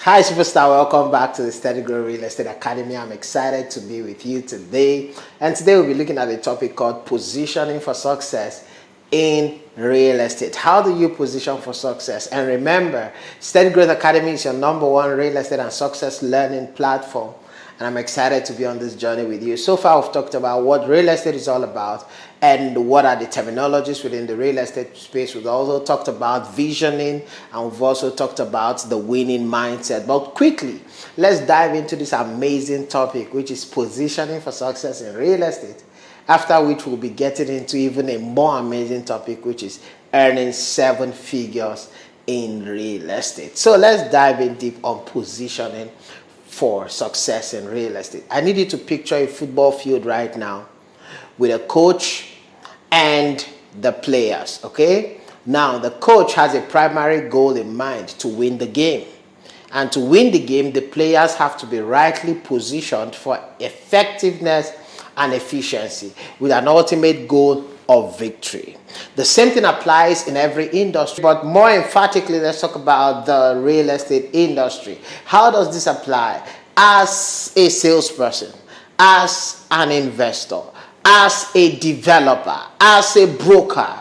Hi superstar, welcome back to the SteadyGrowth Real Estate Academy. I'm excited to be with you today. And today we'll be looking at a topic called positioning for success in real estate. How do you position for success? And remember, SteadyGrowth Academy is your #1 real estate and success learning platform. And I'm excited to be on this journey with you. So far, we've talked about what real estate is all about and what are the terminologies within the real estate space. We've also talked about visioning, and we've also talked about the winning mindset. But quickly, let's dive into this amazing topic, which is positioning for success in real estate. After which, we'll be getting into even a more amazing topic, which is earning 7 figures in real estate. So let's dive in deep on positioning for success in real estate. I need you to picture a football field right now with a coach and the players, okay? Now, the coach has a primary goal in mind to win the game. And to win the game, the players have to be rightly positioned for effectiveness and efficiency with an ultimate goal of victory. The same thing applies in every industry, but more emphatically, let's talk about the real estate industry. How does this apply? As a salesperson, as an investor, as a developer, as a broker,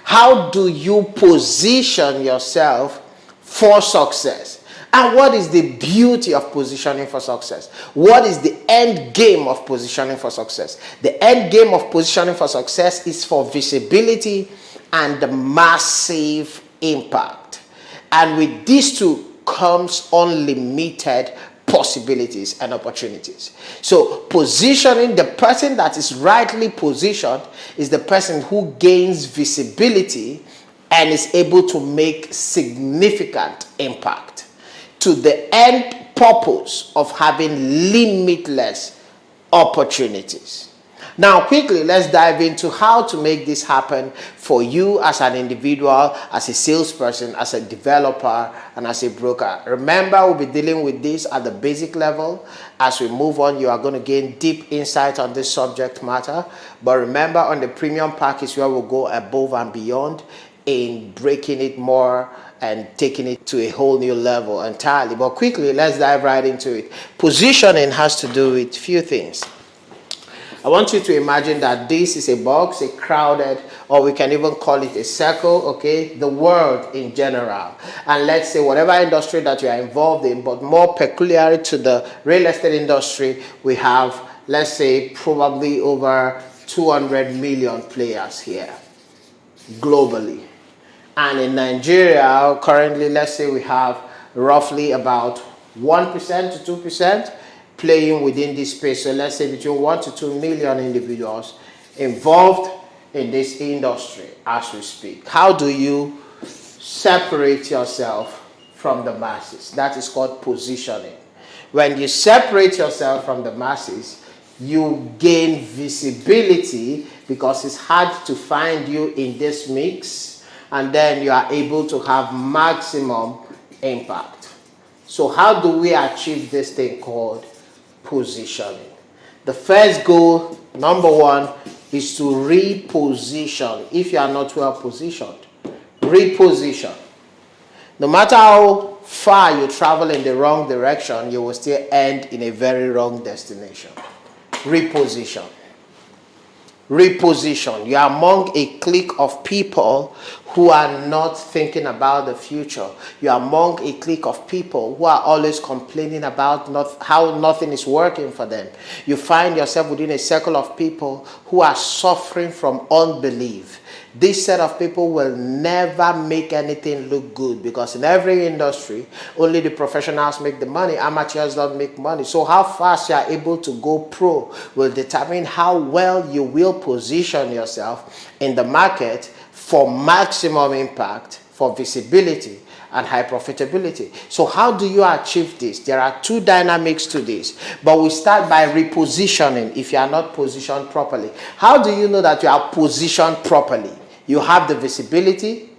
how do you position yourself for success? And what is the beauty of positioning for success? What is the end game of positioning for success? The end game of positioning for success is for visibility and the massive impact. And with these two comes unlimited possibilities and opportunities. So positioning, the person that is rightly positioned is the person who gains visibility and is able to make significant impact to the end purpose of having limitless opportunities. Now, quickly, let's dive into how to make this happen for you as an individual, as a salesperson, as a developer, and as a broker. Remember, we'll be dealing with this at the basic level. As we move on, you are going to gain deep insight on this subject matter. But remember, on the premium package, where we'll go above and beyond in breaking it more and taking it to a whole new level entirely. But quickly, let's dive right into it. Positioning has to do with few things. I want you to imagine that this is a box, a crowded, or we can even call it a circle, okay? The world in general. And let's say whatever industry that you are involved in, but more peculiar to the real estate industry, we have, let's say, probably over 200 million players here globally. And in Nigeria, currently, let's say we have roughly about 1% to 2% playing within this space. So let's say between 1 to 2 million individuals involved in this industry as we speak. How do you separate yourself from the masses? That is called positioning. When you separate yourself from the masses, you gain visibility because it's hard to find you in this mix. And then you are able to have maximum impact. So how do we achieve this thing called positioning? The first goal, #1, is to reposition. If you are not well positioned, reposition. No matter how far you travel in the wrong direction, you will still end in a very wrong destination. Reposition. Reposition. You are among a clique of people who are not thinking about the future. You are among a clique of people who are always complaining about how nothing is working for them. You find yourself within a circle of people who are suffering from unbelief. This set of people will never make anything look good because in every industry, only the professionals make the money. Amateurs don't make money. So how fast you are able to go pro will determine how well you will position yourself in the market for maximum impact, for visibility, and high profitability. So how do you achieve this? There are 2 dynamics to this, but we start by repositioning if you are not positioned properly. How do you know that you are positioned properly? You have the visibility,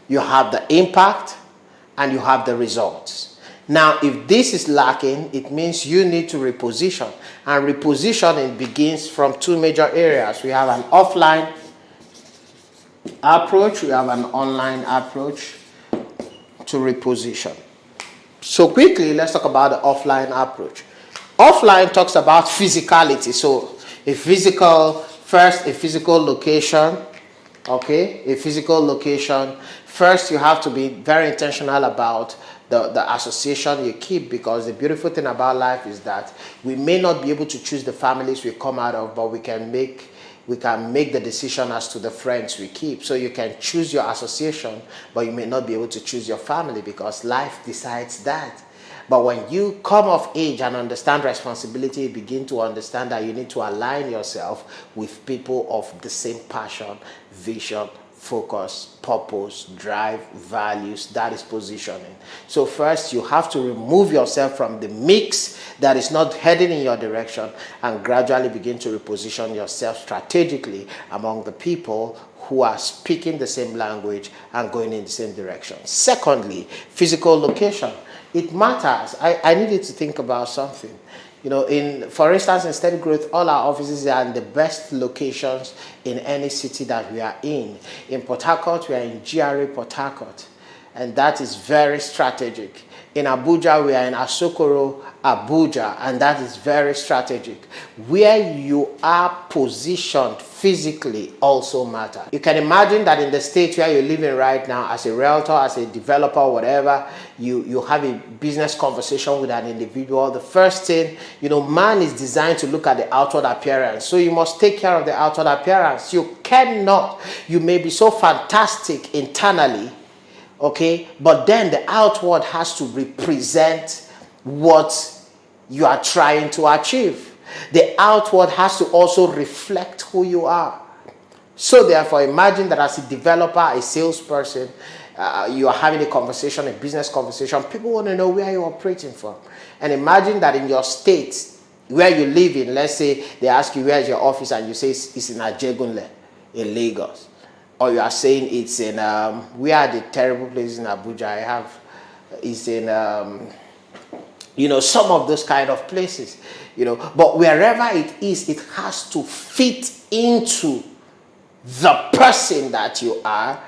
you have the impact, and you have the results. Now, if this is lacking, it means you need to reposition. And repositioning begins from 2 major areas. We have an offline approach, we have an online approach to reposition. So quickly, let's talk about the offline approach. Offline talks about physicality. So a physical location. Okay, a physical location. First, you have to be very intentional about the association you keep, because the beautiful thing about life is that we may not be able to choose the families we come out of, but we can make the decision as to the friends we keep. So you can choose your association, but you may not be able to choose your family, because life decides that. But when you come of age and understand responsibility, you begin to understand that you need to align yourself with people of the same passion, vision, focus, purpose, drive, values. That is positioning. So first, you have to remove yourself from the mix that is not heading in your direction, and gradually begin to reposition yourself strategically among the people who are speaking the same language and going in the same direction. Secondly, physical location. It matters. I needed to think about something. For instance, in SteadyGrowth, all our offices are in the best locations in any city that we are in. In Port Harcourt, we are in GRA Port Harcourt, and that is very strategic. In Abuja, we are in Asokoro, Abuja, and that is very strategic. Where you are positioned physically also matters. You can imagine that in the state where you're living right now, as a realtor, as a developer, whatever, you have a business conversation with an individual. The first thing, man is designed to look at the outward appearance. So you must take care of the outward appearance. You may be so fantastic internally, okay, but then the outward has to represent what you are trying to achieve. The outward has to also reflect who you are. So therefore, imagine that as a developer, a salesperson, you are having a conversation, a business conversation. People want to know where you're operating from. And imagine that in your state, where you live in, let's say they ask you where is your office, and you say it's in Ajegunle, in Lagos. Or you are saying it's in, where are the terrible places in Abuja? It's in, some of those kind of places, But wherever it is, it has to fit into the person that you are,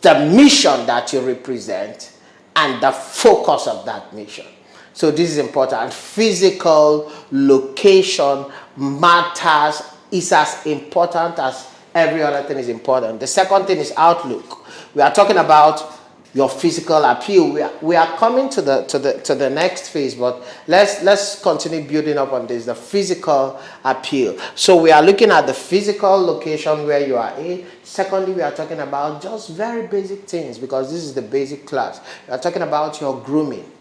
the mission that you represent, and the focus of that mission. So this is important. Physical location matters, is as important as every other thing is important. The second thing is outlook. We are talking about your physical appeal. We are coming to the next phase, but let's continue building up on this. The physical appeal. So we are looking at the physical location where you are in. Secondly, we are talking about just very basic things, because this is the basic class. We are talking about your grooming.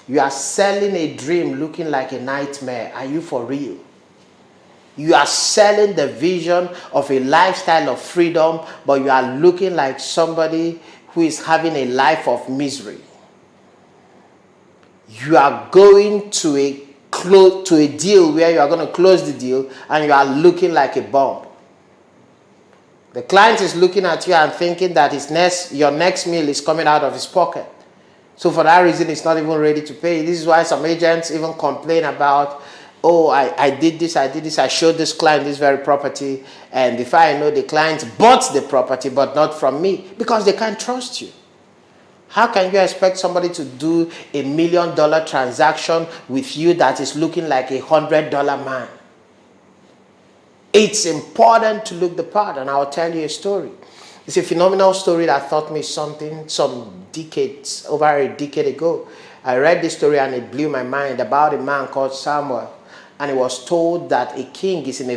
You are selling a dream looking like a nightmare. Are you for real? You are selling the vision of a lifestyle of freedom, but you are looking like somebody who is having a life of misery. You are going to a deal where you are going to close the deal, and you are looking like a bum. The client is looking at you and thinking that your next meal is coming out of his pocket. So for that reason, he's not even ready to pay. This is why some agents even complain about, I did this, I showed this client this very property, and before I know, the client bought the property, but not from me, because they can't trust you. How can you expect somebody to do $1 million transaction with you that is looking like $100 man? It's important to look the part, and I'll tell you a story. It's a phenomenal story that taught me something over a decade ago. I read this story and it blew my mind, about a man called Samuel. And he was told that a king is in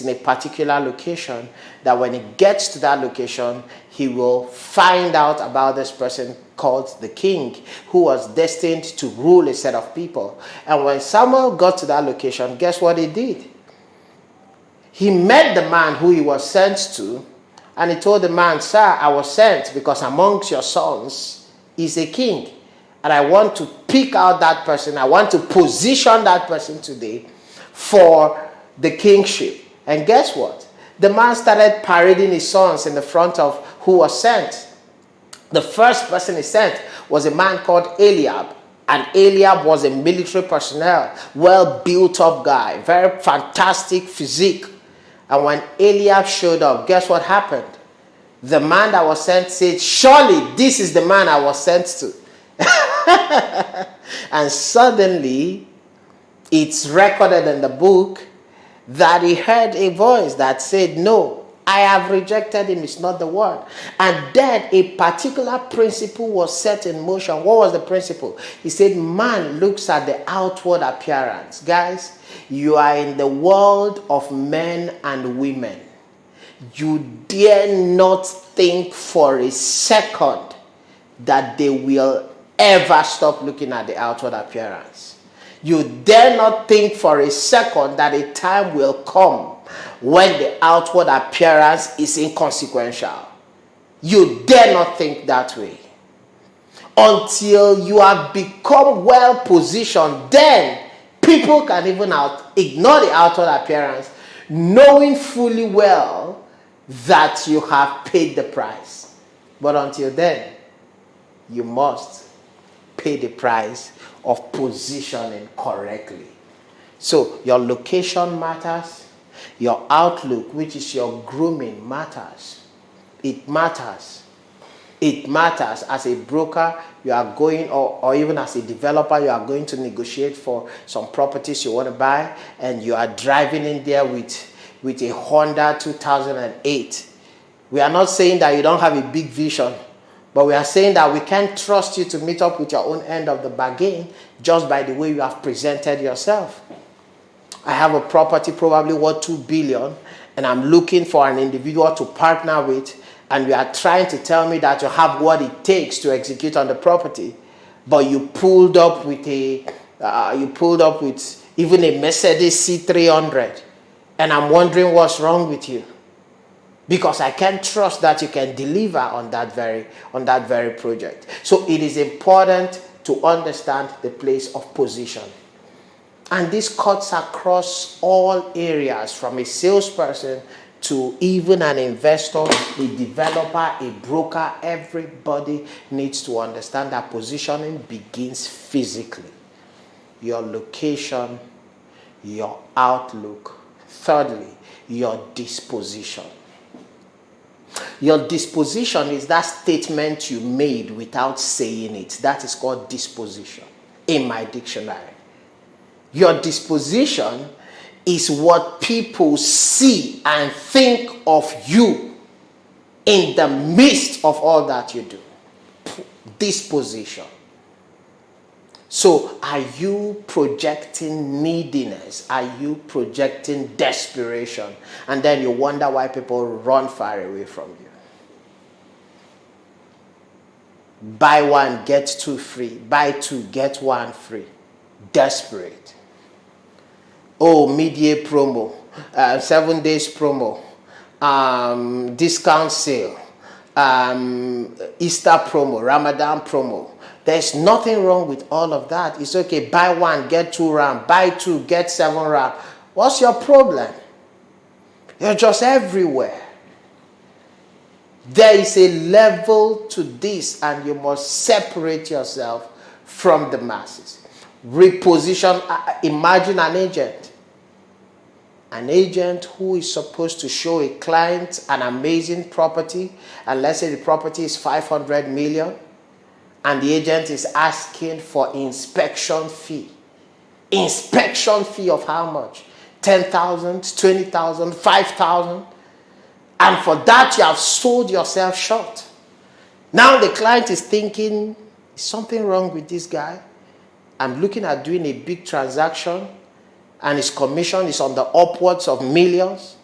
a particular location, that when he gets to that location, he will find out about this person called the king, who was destined to rule a set of people. And when Samuel got to that location, guess what he did? He met the man who he was sent to, and he told the man, "Sir, I was sent because amongst your sons is a king. And I want to pick out that person. I want to position that person today for the kingship." And guess what? The man started parading his sons in the front of who was sent. The first person he sent was a man called Eliab. And Eliab was a military personnel, well built up guy, very fantastic physique. And when Eliab showed up, guess what happened? The man that was sent said, "Surely this is the man I was sent to." And suddenly, it's recorded in the book that he heard a voice that said, no, I have rejected him, it's not the one. And then a particular principle was set in motion. What was the principle? He said, man looks at the outward appearance. Guys, you are in the world of men and women. You dare not think for a second that they will ever stop looking at the outward appearance. You dare not think for a second that a time will come when the outward appearance is inconsequential. You dare not think that way. Until you have become well positioned, then people can even ignore the outward appearance, knowing fully well that you have paid the price. But until then, you must pay the price of positioning correctly. So your location matters. Your outlook, which is your grooming, matters. It matters. It matters. As a broker, you are going, or even as a developer, you are going to negotiate for some properties you want to buy, and you are driving in there with a Honda 2008. We are not saying that you don't have a big vision, but we are saying that we can't trust you to meet up with your own end of the bargain just by the way you have presented yourself. I have a property probably worth 2 billion, and I'm looking for an individual to partner with, and you are trying to tell me that you have what it takes to execute on the property, but you pulled up with even a Mercedes C300, and I'm wondering what's wrong with you, because I can't trust that you can deliver on that very project. So it is important to understand the place of position. And this cuts across all areas, from a salesperson to even an investor, a developer, a broker. Everybody needs to understand that positioning begins physically. Your location, your outlook. Thirdly, your disposition. Your disposition is that statement you made without saying it. That is called disposition in my dictionary. Your disposition is what people see and think of you in the midst of all that you do. Disposition. So, are you projecting neediness? Are you projecting desperation? And then you wonder why people run far away from you. Buy one, get two free. Buy two, get one free. Desperate. Oh, mid-year promo, 7 days promo, discount sale, Easter promo, Ramadan promo. There's nothing wrong with all of that. It's okay. Buy one, get 2 RAM. Buy 2, get 7 RAM. What's your problem? You're just everywhere. There is a level to this, and you must separate yourself from the masses. Reposition. Imagine an agent. An agent who is supposed to show a client an amazing property, and let's say the property is 500 million, and the agent is asking for inspection fee. Inspection fee of how much? 10,000, 20,000, 5,000. And for that, you have sold yourself short. Now the client is thinking, is something wrong with this guy? I'm looking at doing a big transaction, and his commission is on the upwards of millions,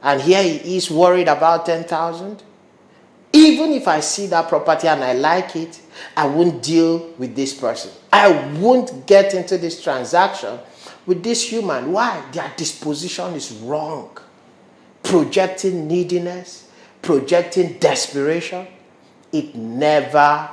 and here he is worried about 10,000. Even if I see that property and I like it, I won't deal with this person. I won't get into this transaction with this human. Why? Their disposition is wrong. Projecting neediness, projecting desperation, it never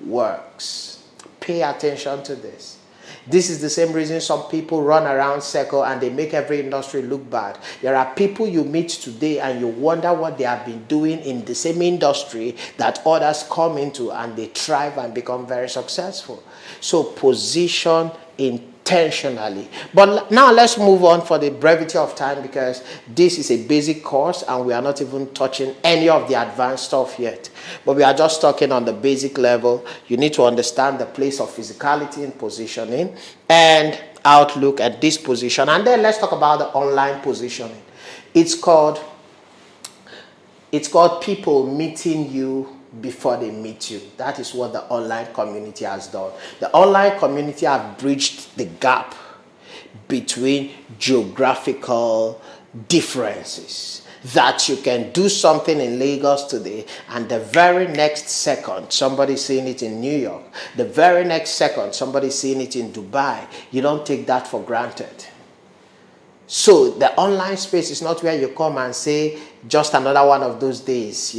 works. Pay attention to this. This is the same reason some people run around circle and they make every industry look bad. There are people you meet today and you wonder what they have been doing in the same industry that others come into, and they thrive and become very successful. So position in intentionally. But now let's move on for the brevity of time, because this is a basic course and we are not even touching any of the advanced stuff yet. But we are just talking on the basic level. You need to understand the place of physicality and positioning and outlook at this position. And then let's talk about the online positioning. It's called people meeting you before they meet you. That is what the online community has done. The online community have bridged the gap between geographical differences. That you can do something in Lagos today and the very next second somebody's seeing it in New York. The very next second somebody's seeing it in Dubai. You don't take that for granted. So the online space is not where you come and say, just another one of those days,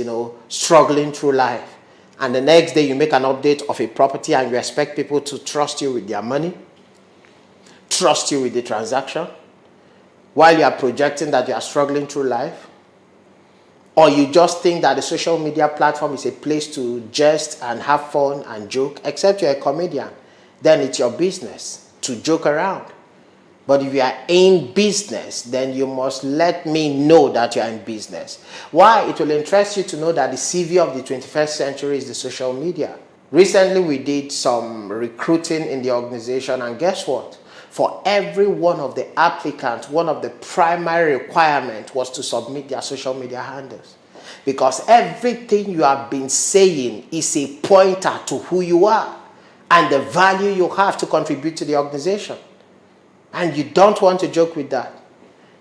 struggling through life. And the next day you make an update of a property and you expect people to trust you with their money, trust you with the transaction, while you are projecting that you are struggling through life. Or you just think that the social media platform is a place to jest and have fun and joke, except you're a comedian. Then it's your business to joke around. But if you are in business, then you must let me know that you are in business. Why? It will interest you to know that the CV of the 21st century is the social media. Recently, we did some recruiting in the organization, and guess what? For every one of the applicants, one of the primary requirements was to submit their social media handles. Because everything you have been saying is a pointer to who you are and the value you have to contribute to the organization. And you don't want to joke with that.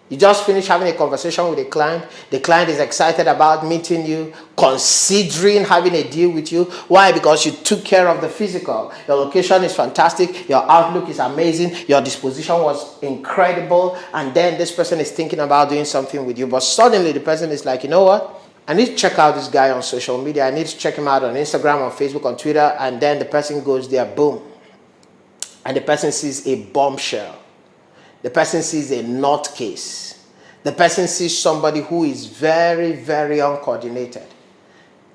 You just finished having a conversation with a client. The client is excited about meeting you, considering having a deal with you. Why? Because you took care of the physical. Your location is fantastic. Your outlook is amazing. Your disposition was incredible. And then this person is thinking about doing something with you. But suddenly the person is like, you know what? I need to check out this guy on social media. I need to check him out on Instagram, on Facebook, on Twitter. And then the person goes there, boom. And the person sees a bombshell. The person sees a nutcase. The person sees somebody who is very, very uncoordinated.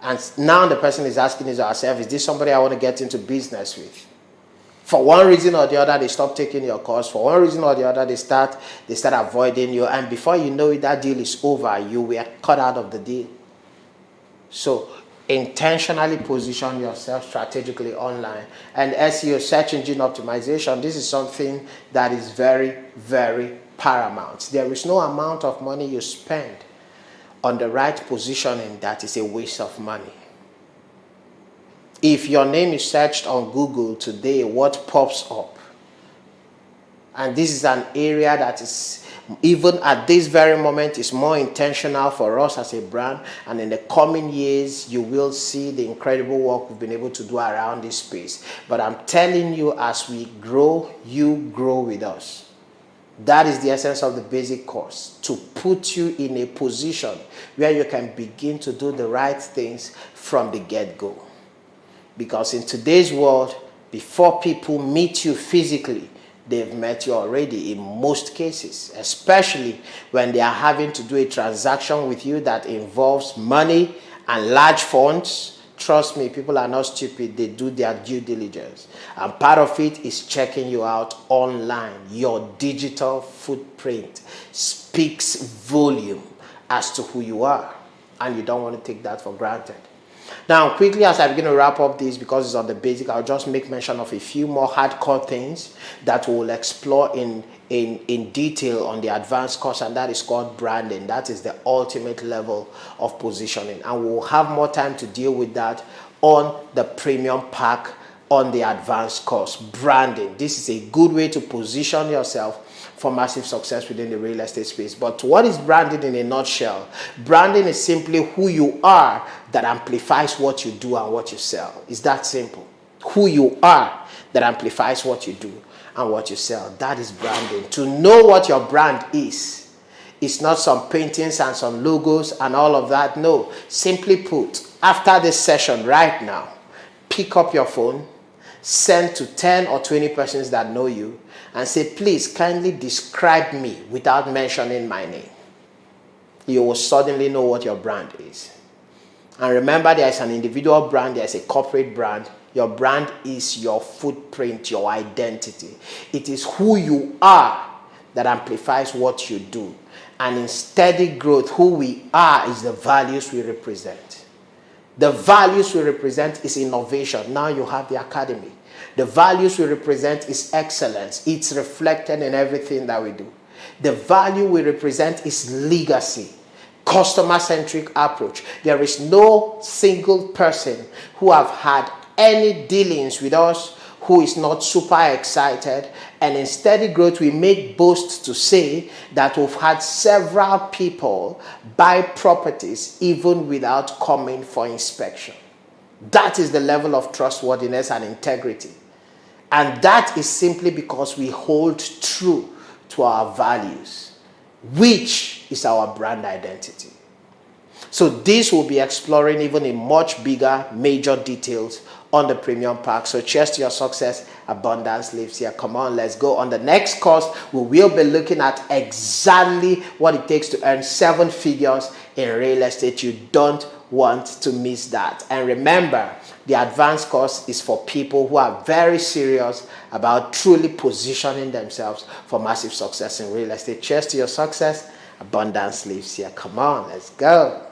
And now the person is asking herself, is this somebody I want to get into business with? For one reason or the other, they stop taking your course. For one reason or the other, they start avoiding you. And before you know it, that deal is over. You were cut out of the deal. So intentionally position yourself strategically online. And SEO, search engine optimization, this is something that is very, very paramount. There is no amount of money you spend on the right positioning that is a waste of money. If your name is searched on Google today, what pops up? And this is an area that is, even at this very moment, is more intentional for us as a brand. And in the coming years, you will see the incredible work we've been able to do around this space. But I'm telling you, as we grow, you grow with us. That is the essence of the basic course, to put you in a position where you can begin to do the right things from the get-go. Because in today's world, before people meet you physically, they've met you already in most cases, especially when they are having to do a transaction with you that involves money and large funds. Trust me, people are not stupid. They do their due diligence. And part of it is checking you out online. Your digital footprint speaks volume as to who you are. And you don't want to take that for granted. Now, quickly as I begin to wrap up this, because it's on the basic, I'll just make mention of a few more hardcore things that we'll explore in detail on the advanced course, and that is called branding. That is the ultimate level of positioning. And we'll have more time to deal with that on the premium pack on the advanced course. Branding. This is a good way to position yourself for massive success within the real estate space. But what is branding in a nutshell? Branding is simply who you are that amplifies what you do and what you sell. It's that simple. Who you are that amplifies what you do and what you sell. That is branding. To know what your brand is, it's not some paintings and some logos and all of that. No. Simply put, after this session right now, pick up your phone, send to 10 or 20 persons that know you, and say, please kindly describe me without mentioning my name. You will suddenly know what your brand is. And remember, there is an individual brand, there is a corporate brand, Your brand is your footprint, your identity. It is who you are that amplifies what you do. And in steady growth, who we are is the values we represent. The values we represent is innovation. Now you have the academy. The values we represent is excellence. It's reflected in everything that we do. The value we represent is legacy, customer-centric approach. There is no single person who have had any dealings with us who is not super excited. And in steady growth, we make boasts to say that we've had several people buy properties even without coming for inspection. That is the level of trustworthiness and integrity. And that is simply because we hold true to our values, which is our brand identity. So this will be exploring even in much bigger, major details on the premium pack. So cheers to your success. Abundance lives here. Come on, let's go. On the next course, we will be looking at exactly what it takes to earn 7 figures in real estate. You don't want to miss that. And remember, the advanced course is for people who are very serious about truly positioning themselves for massive success in real estate. Cheers to your success. Abundance lives here. Come on, let's go.